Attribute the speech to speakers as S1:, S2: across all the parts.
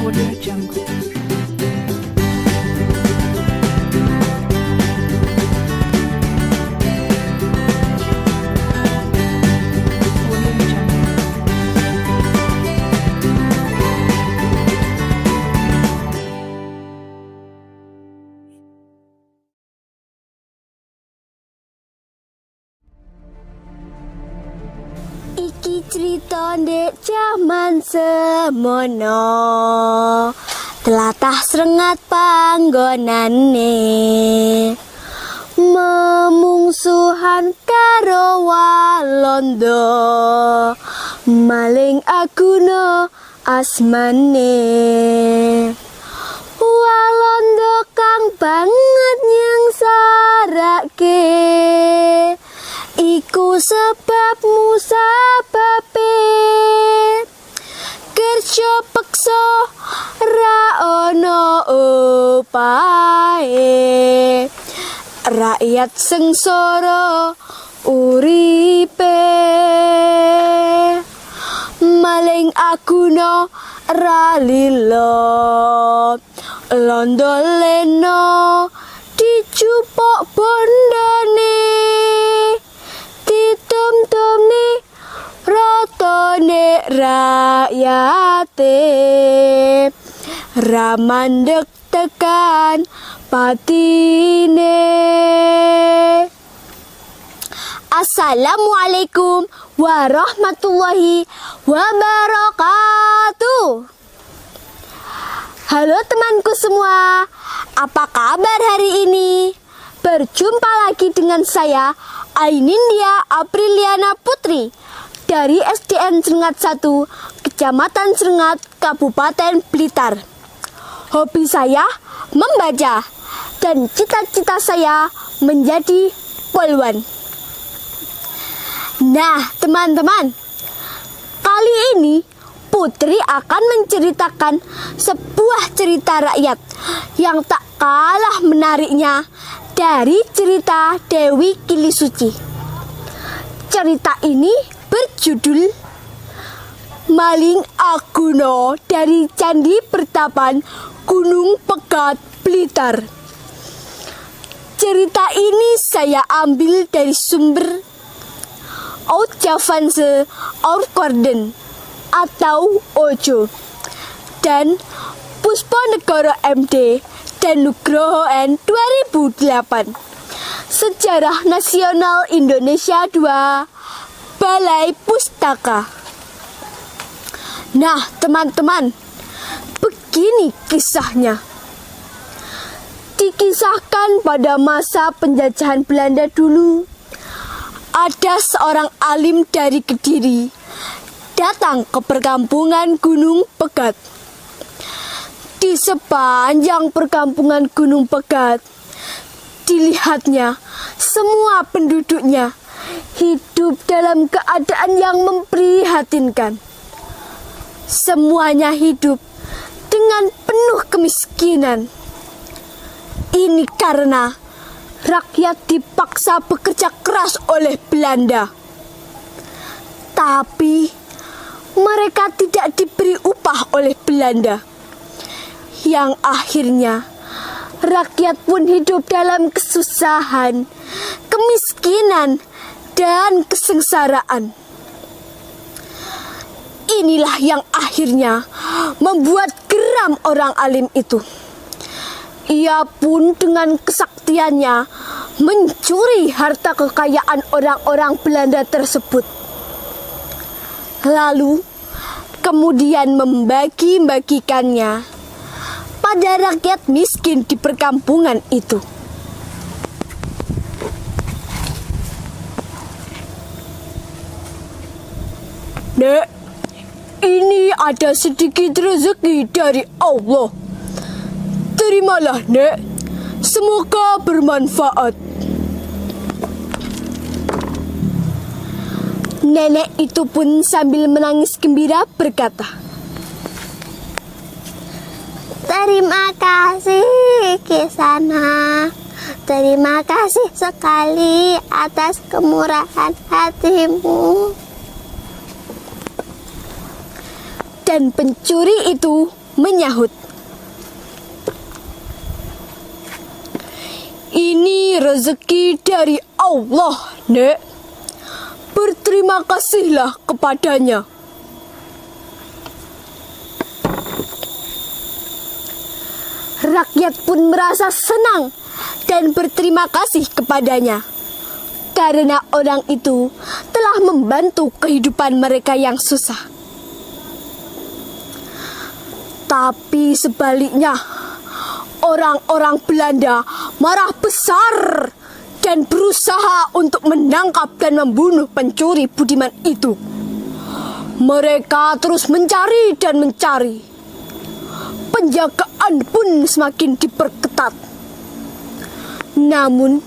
S1: Audio Jungle. Audio Jungle.
S2: Iki cerita ndek jaman semono, tlatah Srengat panggonane, memungsuhan karo Walanda, maling Aguna asmane. Walanda kang banget nyengsarake, iku sebabmu sababe kerja peksa ra ono opahe, rakyat sengsara uripe, maling Aguna ra lila, londo leno dicupok bondone, ditum-tumni rotone rakyate, ramandek tekan patine. Assalamualaikum warahmatullahi wabarakatuh. Halo temanku semua, apa kabar hari ini? Berjumpa lagi dengan saya, Ainindya Apriliana Putri, dari SDN Srengat 1, Kecamatan Srengat, Kabupaten Blitar. Hobi saya membaca, dan cita-cita saya menjadi polwan. Nah, teman-teman, kali ini Putri akan menceritakan sebuah cerita rakyat yang tak kalah menariknya dari cerita Dewi Kilisuci. Cerita ini berjudul Maling Aguna dari Candi Pertapan Gunung Pegat, Blitar. Cerita ini saya ambil dari sumber Oudjavanse Ourkorden atau Ojo dan Pusponegoro MD dan Nugroho N 2008, Sejarah Nasional Indonesia 2, Balai Pustaka. Nah, teman-teman, begini kisahnya. Dikisahkan pada masa penjajahan Belanda dulu, ada seorang alim dari Kediri datang ke perkampungan Gunung Pegat. Di sepanjang perkampungan Gunung Pegat, dilihatnya semua penduduknya hidup dalam keadaan yang memprihatinkan. Semuanya hidup dengan penuh kemiskinan. Ini karena rakyat dipaksa bekerja keras oleh Belanda. Tapi mereka tidak diberi upah oleh Belanda, yang akhirnya rakyat pun hidup dalam kesusahan, kemiskinan, dan kesengsaraan. Inilah yang akhirnya membuat geram orang alim itu. Ia pun dengan kesaktiannya mencuri harta kekayaan orang-orang Belanda tersebut. Lalu kemudian membagi-bagikannya pada rakyat miskin di perkampungan itu. Dek, ini ada sedikit rezeki dari Allah. Terimalah, Dek. Semoga bermanfaat. Nenek itu pun sambil menangis gembira berkata, "Terima kasih, Kisana. Terima kasih sekali atas kemurahan hatimu." Dan pencuri itu menyahut, "Ini rezeki dari Allah, Nek. Berterima kasihlah kepadanya." Rakyat pun merasa senang dan berterima kasih kepadanya, karena orang itu telah membantu kehidupan mereka yang susah. Tapi sebaliknya, orang-orang Belanda marah besar dan berusaha untuk menangkap dan membunuh pencuri budiman itu. Mereka terus mencari dan mencari. Penjagaan pun semakin diperketat. Namun,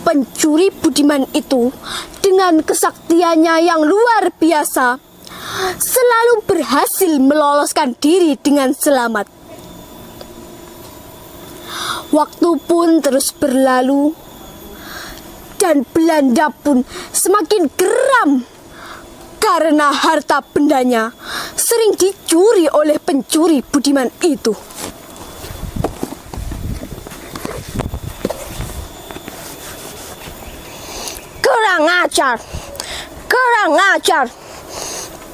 S2: pencuri budiman itu dengan kesaktiannya yang luar biasa selalu berhasil meloloskan diri dengan selamat. Waktu pun terus berlalu dan Belanda pun semakin geram karena harta bendanya sering dicuri oleh pencuri budiman itu.
S3: Kurang ajar, kurang ajar.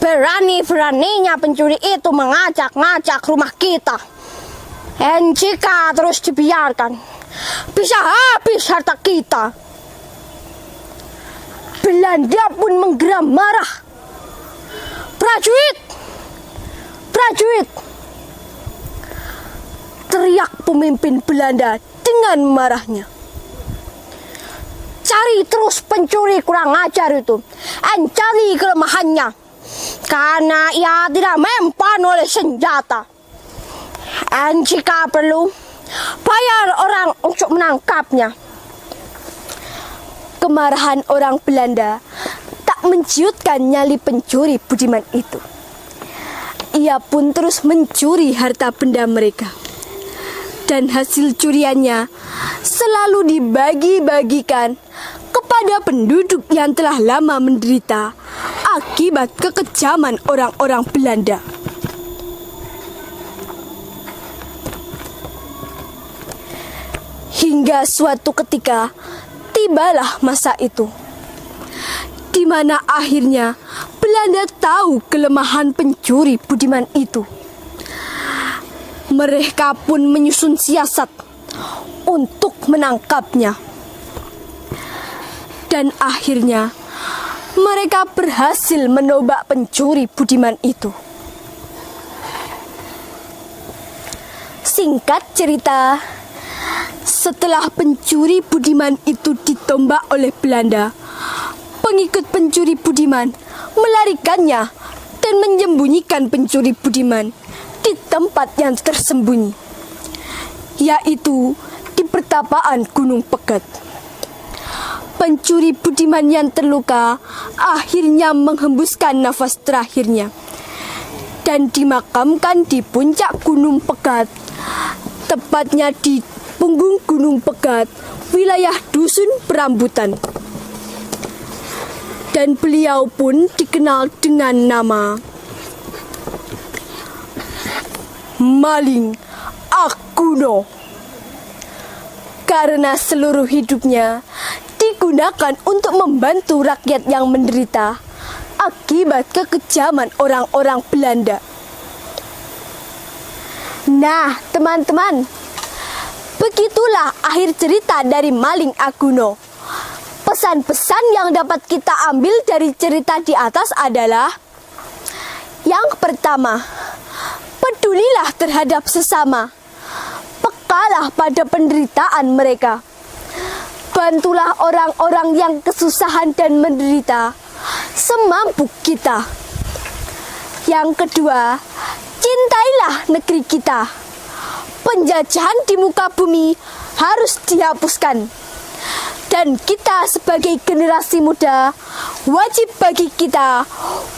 S3: Berani-beraninya pencuri itu mengacak-ngacak rumah kita. Dan jika terus dibiarkan, bisa habis harta kita. Belanda pun menggeram marah. "Prajurit! Prajurit!" teriak pemimpin Belanda dengan marahnya. "Cari terus pencuri kurang ajar itu, dan cari kelemahannya, karena ia tidak mempan oleh senjata. Dan jika perlu, bayar orang untuk menangkapnya."
S2: Kemarahan orang Belanda tak menciutkan nyali pencuri budiman itu. Ia pun terus mencuri harta benda mereka. Dan hasil curiannya selalu dibagi-bagikan kepada penduduk yang telah lama menderita akibat kekejaman orang-orang Belanda. Hingga suatu ketika tibalah masa itu, di mana akhirnya Belanda tahu kelemahan pencuri budiman itu. Mereka pun menyusun siasat untuk menangkapnya. Dan akhirnya mereka berhasil menobak pencuri budiman itu. Singkat cerita, setelah pencuri budiman itu ditombak oleh Belanda, pengikut pencuri budiman melarikannya dan menyembunyikan pencuri budiman di tempat yang tersembunyi, yaitu di pertapaan Gunung Pegat. Pencuri budiman yang terluka akhirnya menghembuskan nafas terakhirnya dan dimakamkan di puncak Gunung Pegat, tepatnya di punggung Gunung Pegat, wilayah Dusun Perambutan. Dan beliau pun dikenal dengan nama Maling Akuno, karena seluruh hidupnya digunakan untuk membantu rakyat yang menderita akibat kekejaman orang-orang Belanda. Nah, teman-teman, begitulah akhir cerita dari Maling Akuno. Pesan-pesan yang dapat kita ambil dari cerita di atas adalah: yang pertama, pedulilah terhadap sesama. Pekalah pada penderitaan mereka. Bantulah orang-orang yang kesusahan dan menderita semampu kita. Yang kedua, cintailah negeri kita. Penjajahan di muka bumi harus dihapuskan. Dan kita sebagai generasi muda, wajib bagi kita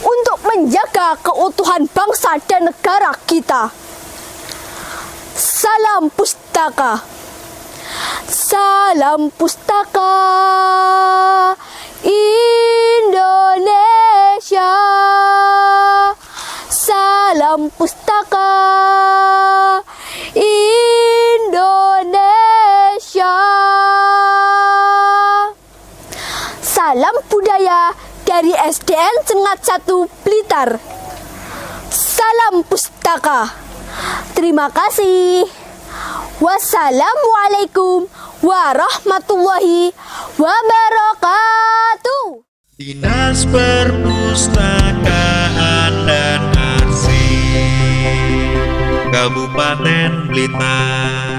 S2: untuk menjaga keutuhan bangsa dan negara kita. Salam Pustaka. Salam Pustaka Indonesia. Salam Pustaka Budaya dari SDN Cengat 1 Blitar. Salam pustaka. Terima kasih. Wassalamualaikum warahmatullahi wabarakatuh.
S4: Dinas Perpustakaan dan Arsip Kabupaten Blitar.